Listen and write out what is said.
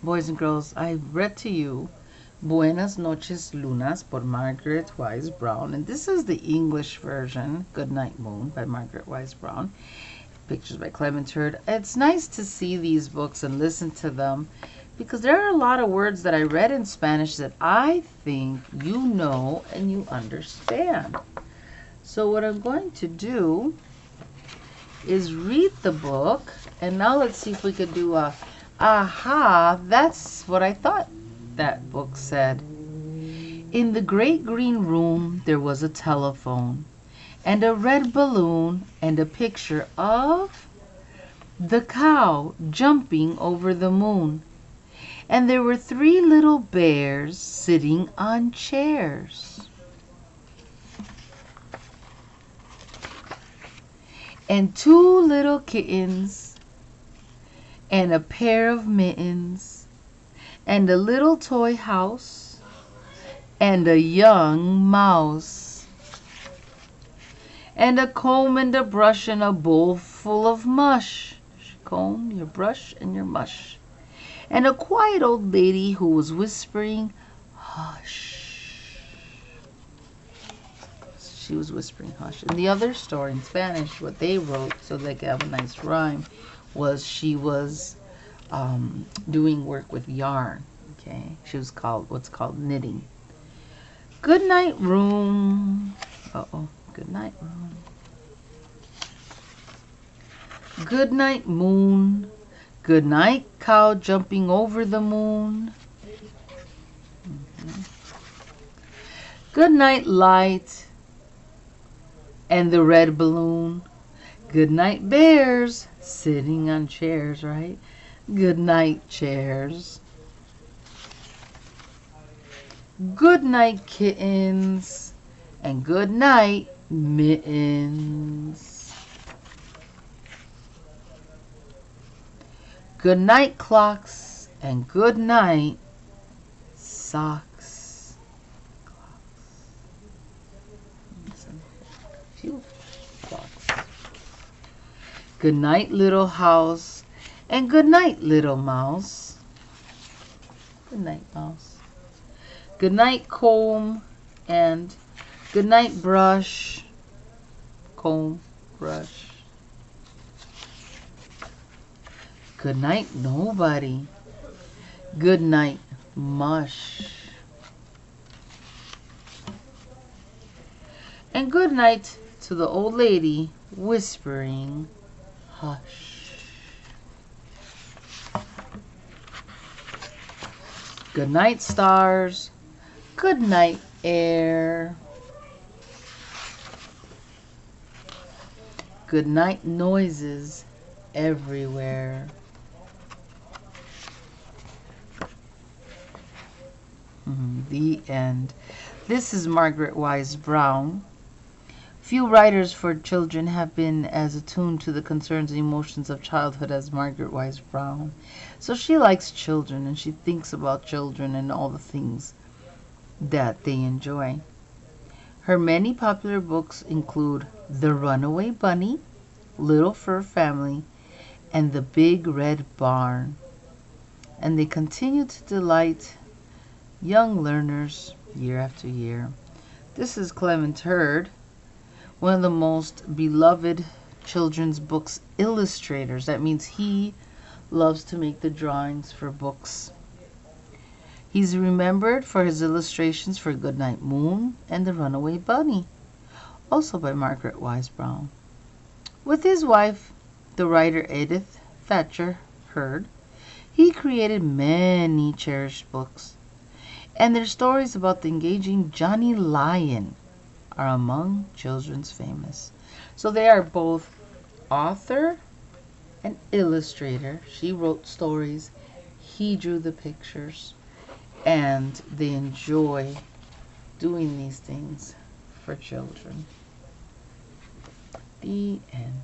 boys and girls, I read to you Buenas Noches Lunas by Margaret Wise Brown. And this is the English version, Goodnight Moon by Margaret Wise Brown. Pictures by Clement Hurd. It's nice to see these books and listen to them because there are a lot of words that I read in Spanish that I think you know and you understand. So what I'm going to do is read the book, and now let's see if we could do a aha, that's what I thought that book said. In the great green room there was a telephone and a red balloon and a picture of the cow jumping over the moon. And there were 3 little bears sitting on chairs. And 2 little kittens and a pair of mittens and a little toy house and a young mouse and a comb and a brush and a bowl full of mush. Comb, your brush, and your mush. And a quiet old lady who was whispering, hush. She was whispering hush. And the other story in Spanish, what they wrote so they could have a nice rhyme, was she was doing work with yarn. Okay, she was called what's called knitting. Good night room. Good night room. Good night moon. Good night cow jumping over the moon. Good night light and the red balloon. Good night bears sitting on chairs, right? Good night chairs. Good night kittens and good night mittens. Good night clocks and good night socks. Few clocks. Good night little house and good night little mouse. Good night mouse. Good night comb and good night brush. Comb, brush. Good night nobody. Good night mush. And good night to the old lady whispering hush. Good night stars. Good night air. Good night noises everywhere. The end. This is Margaret Wise Brown. Few writers for children have been as attuned to the concerns and emotions of childhood as Margaret Wise Brown. So she likes children and she thinks about children and all the things that they enjoy. Her many popular books include The Runaway Bunny, Little Fur Family, and The Big Red Barn. And they continue to delight young learners year after year. This is Clement Hurd, one of the most beloved children's books illustrators. That means he loves to make the drawings for books. He's remembered for his illustrations for Goodnight Moon and The Runaway Bunny, also by Margaret Wise Brown. With his wife, the writer Edith Thatcher Hurd, he created many cherished books, and their stories about the engaging Johnny Lion are among children's famous. So they are both author and illustrator. She wrote stories, he drew the pictures, and they enjoy doing these things for children. The end.